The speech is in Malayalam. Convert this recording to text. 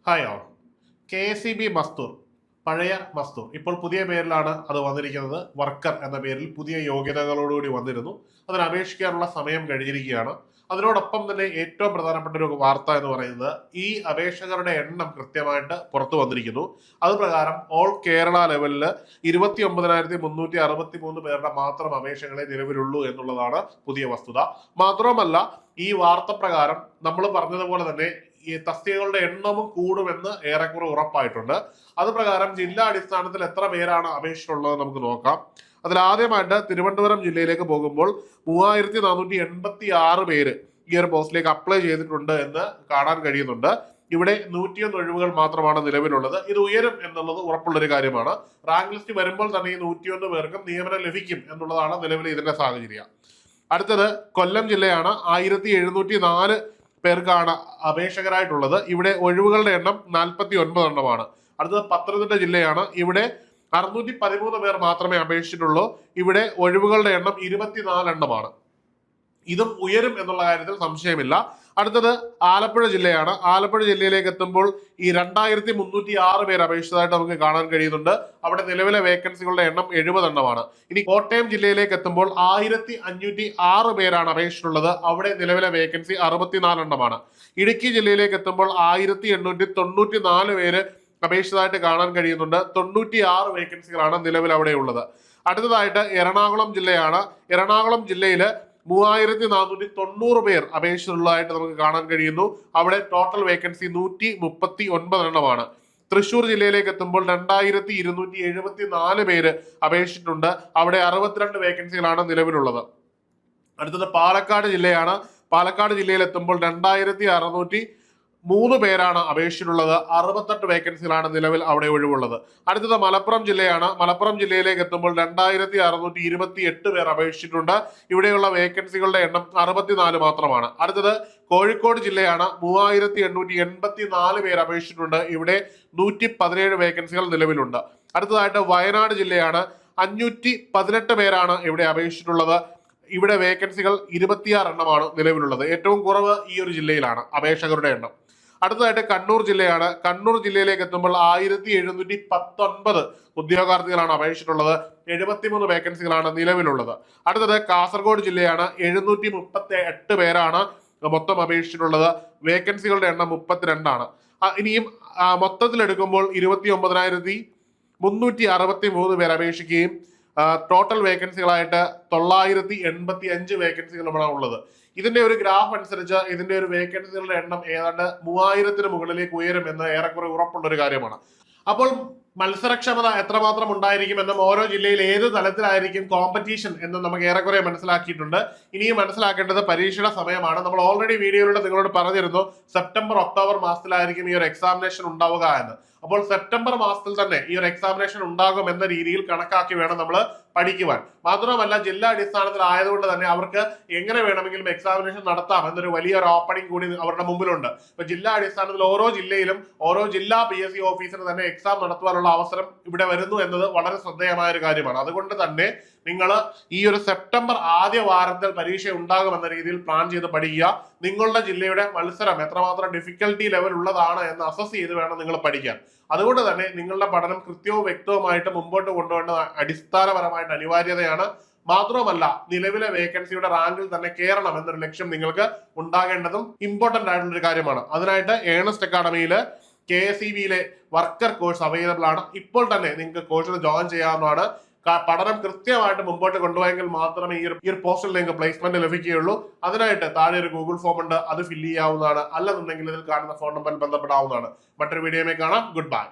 Hi all. KSEB മസ്തൂർ, പഴയ മസ്തൂർ, ഇപ്പോൾ പുതിയ പേരിലാണ് അത് വന്നിരിക്കുന്നത്. വർക്കർ എന്ന പേരിൽ പുതിയ യോഗ്യതകളോടുകൂടി വന്നിരുന്നു. അതിന് അപേക്ഷിക്കാനുള്ള സമയം കഴിഞ്ഞിരിക്കുകയാണ്. അതിനോടൊപ്പം തന്നെ ഏറ്റവും പ്രധാനപ്പെട്ട ഒരു വാർത്ത എന്ന് പറയുന്നത് ഈ അപേക്ഷകരുടെ എണ്ണം കൃത്യമായിട്ട് പുറത്തു വന്നിരിക്കുന്നു. അത് പ്രകാരം ഓൾ കേരള ലെവലിൽ 29,363 പേരുടെ മാത്രം അപേക്ഷകളെ നിലവിലുള്ളൂ എന്നുള്ളതാണ് പുതിയ വസ്തുത. മാത്രമല്ല, ഈ വാർത്ത പ്രകാരം നമ്മൾ പറഞ്ഞതുപോലെ തന്നെ ഈ തസ്തികകളുടെ എണ്ണവും കൂടുമെന്ന് ഏറെക്കുറെ ഉറപ്പായിട്ടുണ്ട്. അത് പ്രകാരം ജില്ലാ അടിസ്ഥാനത്തിൽ എത്ര പേരാണ് അപേക്ഷിച്ചിട്ടുള്ളത് നമുക്ക് നോക്കാം. അതിൽ ആദ്യമായിട്ട് തിരുവനന്തപുരം ജില്ലയിലേക്ക് പോകുമ്പോൾ 3,486 പേര് ഈ ഒരു പോസ്റ്റിലേക്ക് അപ്ലൈ ചെയ്തിട്ടുണ്ട് എന്ന് കാണാൻ കഴിയുന്നുണ്ട്. ഇവിടെ 101 ഒഴിവുകൾ മാത്രമാണ് നിലവിലുള്ളത്. ഇത് ഉയരും എന്നുള്ളത് ഉറപ്പുള്ളൊരു കാര്യമാണ്. റാങ്ക് ലിസ്റ്റ് വരുമ്പോൾ തന്നെ ഈ 101 പേർക്കും നിയമനം ലഭിക്കും എന്നുള്ളതാണ് നിലവിലെ ഇതിന്റെ സാഹചര്യം. അടുത്തത് കൊല്ലം ജില്ലയാണ്. 1,704 പേർക്കാണ് അപേക്ഷകരായിട്ടുള്ളത്. ഇവിടെ ഒഴിവുകളുടെ എണ്ണം 49 എണ്ണമാണ്. അടുത്തത് പത്തനംതിട്ട ജില്ലയാണ്. ഇവിടെ 613 പേർ മാത്രമേ അപേക്ഷിച്ചിട്ടുള്ളൂ. ഇവിടെ ഒഴിവുകളുടെ എണ്ണം 24 എണ്ണമാണ്. ഇതും ഉയരും എന്നുള്ള കാര്യത്തിൽ സംശയമില്ല. അടുത്തത് ആലപ്പുഴ ജില്ലയാണ്. ആലപ്പുഴ ജില്ലയിലേക്ക് എത്തുമ്പോൾ ഈ 2,306 പേർ അപേക്ഷിച്ചതായിട്ട് നമുക്ക് കാണാൻ കഴിയുന്നുണ്ട്. അവിടെ നിലവിലെ വേക്കൻസികളുടെ എണ്ണം 70 എണ്ണമാണ്. ഇനി കോട്ടയം ജില്ലയിലേക്ക് എത്തുമ്പോൾ 1,506 പേരാണ് അപേക്ഷിച്ചിട്ടുള്ളത്. അവിടെ നിലവിലെ വേക്കൻസി 64 എണ്ണമാണ്. ഇടുക്കി ജില്ലയിലേക്ക് എത്തുമ്പോൾ 1,894 പേര് അപേക്ഷിച്ചതായിട്ട് കാണാൻ കഴിയുന്നുണ്ട്. 96 വേക്കൻസികളാണ് നിലവിൽ അവിടെ ഉള്ളത്. അടുത്തതായിട്ട് എറണാകുളം ജില്ലയാണ്. എറണാകുളം ജില്ലയിൽ 3,490 പേർ അപേക്ഷിച്ചുള്ളതായിട്ട് നമുക്ക് കാണാൻ കഴിയുന്നു. അവിടെ ടോട്ടൽ വേക്കൻസി 139 എണ്ണമാണ്. തൃശ്ശൂർ ജില്ലയിലേക്ക് എത്തുമ്പോൾ 2,274 പേര് അപേക്ഷിച്ചിട്ടുണ്ട്. അവിടെ 62 വേക്കൻസികളാണ് നിലവിലുള്ളത്. അടുത്തത് പാലക്കാട് ജില്ലയാണ്. പാലക്കാട് ജില്ലയിൽ എത്തുമ്പോൾ 2,603 പേരാണ് അപേക്ഷിച്ചിട്ടുള്ളത്. 68 വേക്കൻസികളാണ് നിലവിൽ അവിടെ ഒഴിവുള്ളത്. അടുത്തത് മലപ്പുറം ജില്ലയാണ്. മലപ്പുറം ജില്ലയിലേക്ക് എത്തുമ്പോൾ 2,628 പേർ അപേക്ഷിച്ചിട്ടുണ്ട്. ഇവിടെയുള്ള വേക്കൻസികളുടെ എണ്ണം 64 മാത്രമാണ്. അടുത്തത് കോഴിക്കോട് ജില്ലയാണ്. 3,884 പേർ അപേക്ഷിച്ചിട്ടുണ്ട്. ഇവിടെ 117 വേക്കൻസികൾ നിലവിലുണ്ട്. അടുത്തതായിട്ട് വയനാട് ജില്ലയാണ്. 518 പേരാണ് ഇവിടെ അപേക്ഷിച്ചിട്ടുള്ളത്. ഇവിടെ വേക്കൻസികൾ 26 എണ്ണമാണ് നിലവിലുള്ളത്. ഏറ്റവും കുറവ് ഈ ഒരു ജില്ലയിലാണ് അപേക്ഷകരുടെ എണ്ണം. അടുത്തതായിട്ട് കണ്ണൂർ ജില്ലയാണ്. കണ്ണൂർ ജില്ലയിലേക്ക് എത്തുമ്പോൾ 1,719 ഉദ്യോഗാർത്ഥികളാണ് അപേക്ഷിച്ചിട്ടുള്ളത്. 73 വേക്കൻസികളാണ് നിലവിലുള്ളത്. അടുത്തത് കാസർഗോഡ് ജില്ലയാണ്. 738 പേരാണ് മൊത്തം അപേക്ഷിച്ചിട്ടുള്ളത്. വേക്കൻസികളുടെ എണ്ണം 32 ആണ്. ഇനിയും മൊത്തത്തിലെടുക്കുമ്പോൾ 29,363 പേർ അപേക്ഷിക്കുകയും ടോട്ടൽ വേക്കൻസികളായിട്ട് 985 വേക്കൻസികളുമാണ് ഉള്ളത്. ഇതിന്റെ ഒരു ഗ്രാഫ് അനുസരിച്ച് ഇതിന്റെ ഒരു വേക്കൻസികളുടെ എണ്ണം ഏതാണ്ട് 3,000-ന് മുകളിലേക്ക് ഉയരും എന്ന് ഏറെക്കുറെ ഉറപ്പുള്ള ഒരു കാര്യമാണ്. അപ്പോൾ മത്സരക്ഷമത എത്രമാത്രം ഉണ്ടായിരിക്കും എന്നും ഓരോ ജില്ലയിൽ ഏത് തലത്തിലായിരിക്കും കോമ്പറ്റീഷൻ എന്നും നമുക്ക് ഏറെക്കുറെ മനസ്സിലാക്കിയിട്ടുണ്ട്. ഇനിയും മനസ്സിലാക്കേണ്ടത് പരീക്ഷയുടെ സമയമാണ്. നമ്മൾ ഓൾറെഡി വീഡിയോയിലൂടെ നിങ്ങളോട് പറഞ്ഞിരുന്നു സെപ്റ്റംബർ ഒക്ടോബർ മാസത്തിലായിരിക്കും ഈ ഒരു എക്സാമിനേഷൻ ഉണ്ടാവുക എന്ന്. അപ്പോൾ സെപ്റ്റംബർ മാസത്തിൽ തന്നെ ഈ ഒരു എക്സാമിനേഷൻ ഉണ്ടാകും എന്ന രീതിയിൽ കണക്കാക്കി വേണം നമ്മൾ പഠിക്കുവാൻ. മാത്രമല്ല, ജില്ലാ അടിസ്ഥാനത്തിൽ ആയതുകൊണ്ട് തന്നെ അവർക്ക് എങ്ങനെ വേണമെങ്കിലും എക്സാമിനേഷൻ നടത്താം എന്നൊരു വലിയൊരു ഓപ്പണിംഗ് കൂടി അവരുടെ മുമ്പിലുണ്ട്. ഇപ്പൊ ജില്ലാ അടിസ്ഥാനത്തിൽ ഓരോ ജില്ലയിലും ഓരോ ജില്ലാ PSC ഓഫീസറിന് തന്നെ എക്സാം നടത്തുവാനുള്ള അവസരം ഇവിടെ വരുന്നു എന്നത് വളരെ ശ്രദ്ധേയമായ ഒരു കാര്യമാണ്. അതുകൊണ്ട് തന്നെ നിങ്ങൾ ഈ ഒരു സെപ്റ്റംബർ ആദ്യ വാരത്തിൽ പരീക്ഷ ഉണ്ടാകുമെന്ന രീതിയിൽ പ്ലാൻ ചെയ്ത് പഠിക്കുക. നിങ്ങളുടെ ജില്ലയുടെ മത്സരം എത്രമാത്രം ഡിഫിക്കൽട്ടി ലെവൽ ഉള്ളതാണ് എന്ന് അസസ് ചെയ്ത് വേണം നിങ്ങൾ പഠിക്കാൻ. അതുകൊണ്ട് തന്നെ നിങ്ങളുടെ പഠനം കൃത്യവും വ്യക്തവുമായിട്ട് മുമ്പോട്ട് കൊണ്ടുപോകേണ്ടത് അടിസ്ഥാനപരമായിട്ട് അനിവാര്യതയാണ്. മാത്രമല്ല, നിലവിലെ വേക്കൻസിയുടെ റാങ്കിൽ തന്നെ കയറണം എന്നൊരു ലക്ഷ്യം നിങ്ങൾക്ക് ഉണ്ടാകേണ്ടതും ഇമ്പോർട്ടന്റ് ആയിട്ടുള്ള ഒരു കാര്യമാണ്. അതിനായിട്ട് ഏണസ്റ്റ് അക്കാഡമിയിൽ KSEB-യിലെ വർക്കർ കോഴ്സ് അവൈലബിൾ ആണ്. ഇപ്പോൾ തന്നെ നിങ്ങൾക്ക് കോഴ്സിൽ ജോയിൻ ചെയ്യാവുന്നതാണ്. പഠനം കൃത്യമായിട്ട് മുമ്പോട്ട് കൊണ്ടുപോയെങ്കിൽ മാത്രമേ ഈ ഒരു പോസ്റ്റിൽ നിങ്ങൾക്ക് പ്ലേസ്മെന്റ് ലഭിക്കുകയുള്ളൂ. അതിനായിട്ട് താഴെ ഒരു ഗൂഗിൾ ഫോം ഉണ്ട്, അത് ഫില്ല് ചെയ്യാവുന്നതാണ്. അല്ലെന്നുണ്ടെങ്കിൽ ഇതിൽ കാണുന്ന ഫോൺ നമ്പറിൽ ബന്ധപ്പെടാവുന്നതാണ്. മറ്റൊരു വീഡിയോയിൽ കാണാം. Good bye.